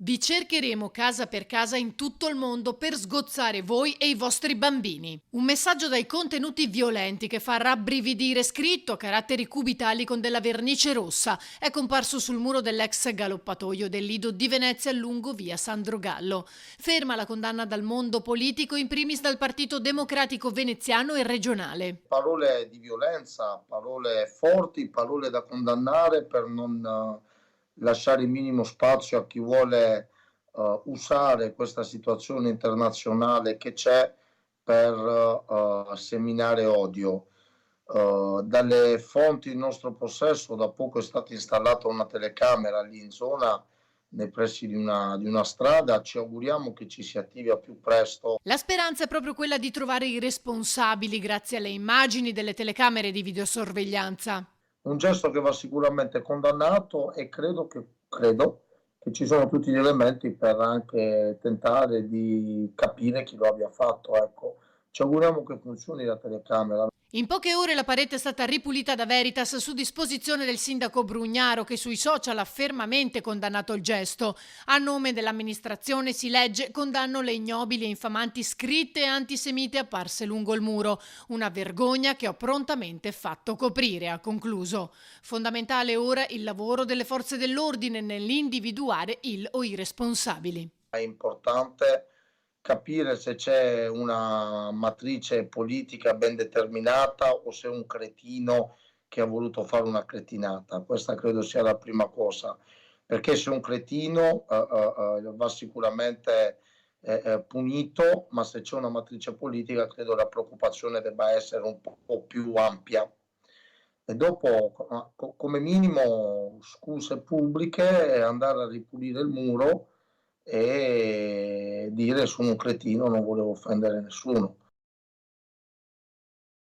Vi cercheremo casa per casa in tutto il mondo per sgozzare voi e i vostri bambini. Un messaggio dai contenuti violenti che fa rabbrividire, scritto a caratteri cubitali con della vernice rossa. È comparso sul muro dell'ex galoppatoio del Lido di Venezia lungo via Sandro Gallo. Ferma la condanna dal mondo politico, in primis dal Partito Democratico veneziano e regionale. Parole di violenza, parole forti, parole da condannare per non lasciare il minimo spazio a chi vuole usare questa situazione internazionale che c'è per seminare odio. Dalle fonti in nostro possesso, da poco è stata installata una telecamera lì in zona, nei pressi di una strada. Ci auguriamo che ci si attivi a più presto. La speranza è proprio quella di trovare i responsabili grazie alle immagini delle telecamere di videosorveglianza. Un gesto che va sicuramente condannato e credo che ci sono tutti gli elementi per anche tentare di capire chi lo abbia fatto, ecco. Ci auguriamo che funzioni la telecamera. In poche ore la parete è stata ripulita da Veritas su disposizione del sindaco Brugnaro, che sui social ha fermamente condannato il gesto. A nome dell'amministrazione si legge: condanno le ignobili e infamanti scritte antisemite apparse lungo il muro. Una vergogna che ho prontamente fatto coprire, ha concluso. Fondamentale ora il lavoro delle forze dell'ordine nell'individuare il o i responsabili. È importante capire se c'è una matrice politica ben determinata o se è un cretino che ha voluto fare una cretinata. Questa credo sia la prima cosa, perché se è un cretino va sicuramente punito, ma se c'è una matrice politica credo la preoccupazione debba essere un po' più ampia. E dopo, come minimo, scuse pubbliche, andare a ripulire il muro e dire sono un cretino, non volevo offendere nessuno.